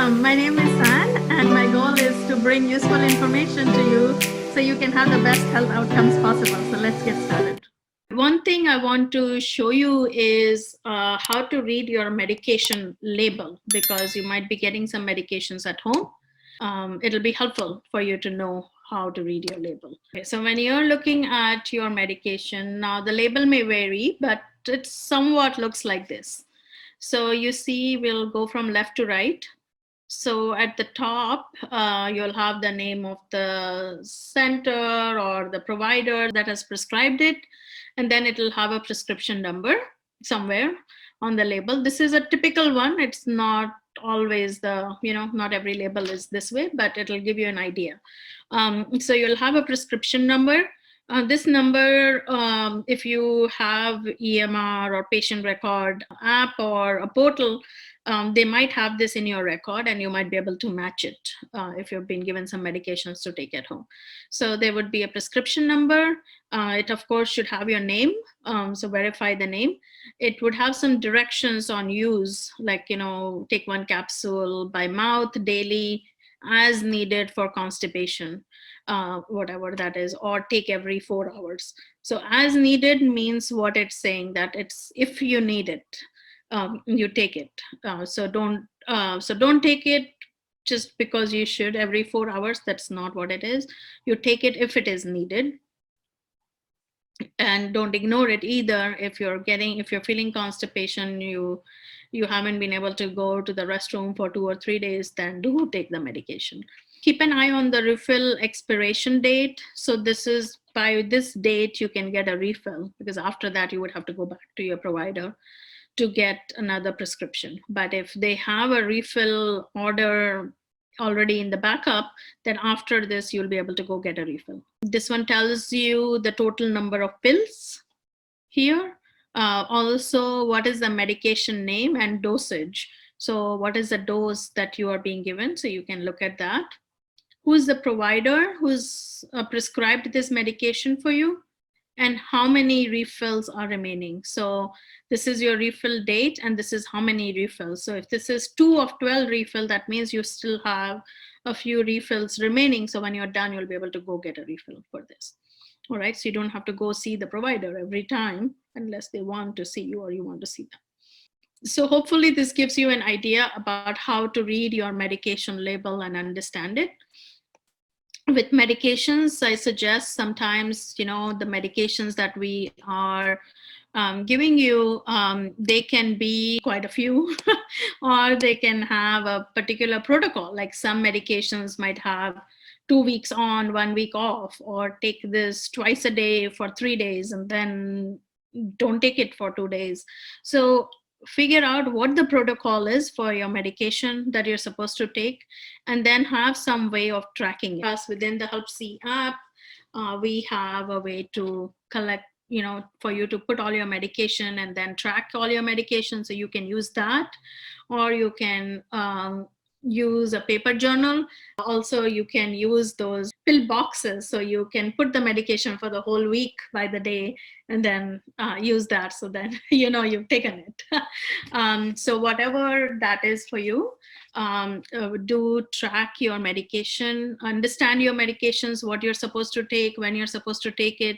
My name is San, and my goal is to bring useful information to you so you can have the best health outcomes possible. So let's get started. One thing I want to show you is how to read your medication label, because you might be getting some medications at home. It'll be helpful for you to know how to read your label. Okay, so when you're looking at your medication, now the label may vary, but it somewhat looks like this. So you see, we'll go from left to right. So at the top, you'll have the name of the center or the provider that has prescribed it. And then it'll have a prescription number somewhere on the label. This is a typical one. It's not always not every label is this way, but it'll give you an idea. So you'll have a prescription number. This number, if you have EMR or patient record app or a portal, they might have this in your record and you might be able to match it if you've been given some medications to take at home. So there would be a prescription number. It, of course, should have your name. So verify the name. It would have some directions on use, like, take 1 capsule by mouth daily as needed for constipation, whatever that is, or take every 4 hours. So as needed means what it's saying, that it's if you need it, you take it. So don't take it just because you should every 4 hours. That's not what it is. You take it if it is needed, and don't ignore it either. If you're feeling constipation, you haven't been able to go to the restroom for 2 or 3 days, then do take the medication. Keep an eye on the refill expiration date. So this is by this date you can get a refill, because after that you would have to go back to your provider to get another prescription. But if they have a refill order already in the backup, then after this you'll be able to go get a refill. This one tells you the total number of pills here. Also, what is the medication name and dosage? So what is the dose that you are being given? So you can look at that. Who's the provider who's prescribed this medication for you, and how many refills are remaining. So this is your refill date, and this is how many refills. So if this is 2 of 12 refill, that means you still have a few refills remaining. So when you're done, you'll be able to go get a refill for this. All right, so you don't have to go see the provider every time unless they want to see you or you want to see them. So hopefully this gives you an idea about how to read your medication label and understand it. With medications, I suggest sometimes, the medications that we are giving you, they can be quite a few, or they can have a particular protocol. Like some medications might have 2 weeks on, 1 week off, or take this twice a day for 3 days and then don't take it for 2 days. So figure out what the protocol is for your medication that you're supposed to take, and then have some way of tracking it. Us within the HelpC app, we have a way to collect, for you to put all your medication and then track all your medication. So you can use that, or you can use a paper journal. Also, you can use those pill boxes, so you can put the medication for the whole week by the day and then use that, so then you've taken it. So whatever that is for you, do track your medication, understand your medications, what you're supposed to take, when you're supposed to take it,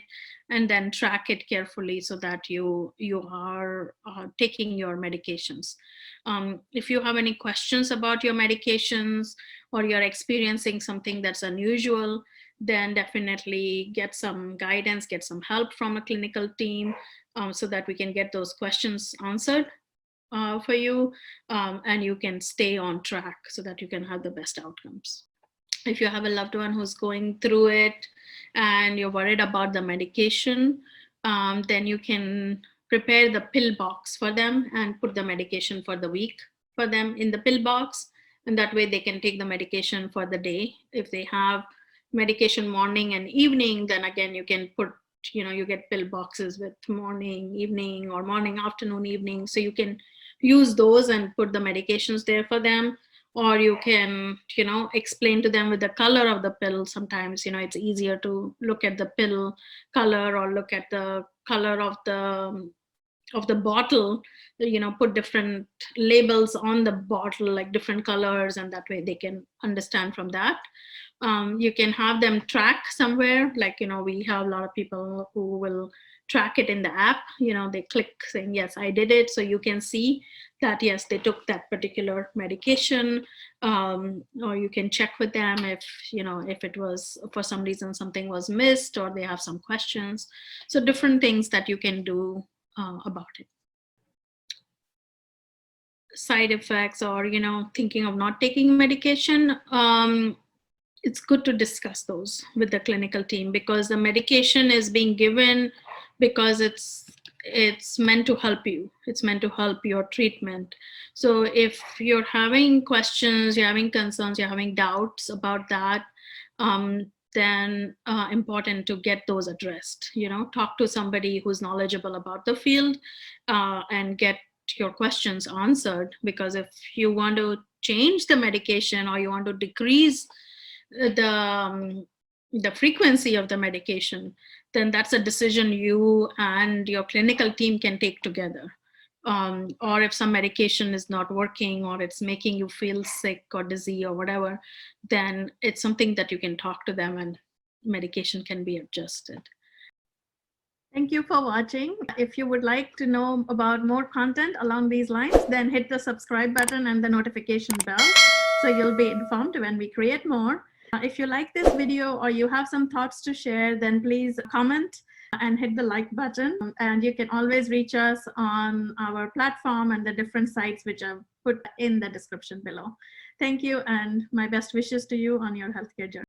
and then track it carefully so that you are taking your medications. If you have any questions about your medications, or you're experiencing something that's unusual, then definitely get some guidance, get some help from a clinical team, so that we can get those questions answered for you, and you can stay on track so that you can have the best outcomes. If you have a loved one who's going through it and you're worried about the medication, then you can prepare the pill box for them and put the medication for the week for them in the pill box. And that way they can take the medication for the day. If they have medication morning and evening, then again, you can put, you get pill boxes with morning, evening, or morning, afternoon, evening. So you can use those and put the medications there for them. Or you can, explain to them with the color of the pill. Sometimes, it's easier to look at the pill color or look at the color of the of the bottle, put different labels on the bottle, like different colors, and that way they can understand from that. You can have them track somewhere, like, we have a lot of people who will track it in the app. They click saying, yes, I did it. So you can see that, yes, they took that particular medication. Or you can check with them if it was, for some reason, something was missed, or they have some questions. So different things that you can do about it. Side effects, or thinking of not taking medication, it's good to discuss those with the clinical team, because the medication is being given because it's meant to help you. It's meant to help your treatment. So if you're having questions, you're having concerns, you're having doubts about that, then important to get those addressed. Talk to somebody who's knowledgeable about the field, and get your questions answered. Because if you want to change the medication, or you want to decrease the frequency of the medication, then that's a decision you and your clinical team can take together. Or if some medication is not working, or it's making you feel sick or dizzy or whatever, then it's something that you can talk to them, and medication can be adjusted. Thank you for watching. If you would like to know about more content along these lines, then hit the subscribe button and the notification bell, so you'll be informed when we create more. If you like this video, or you have some thoughts to share, then please comment and hit the like button. And you can always reach us on our platform and the different sites which I've put in the description below. Thank you, and my best wishes to you on your healthcare journey.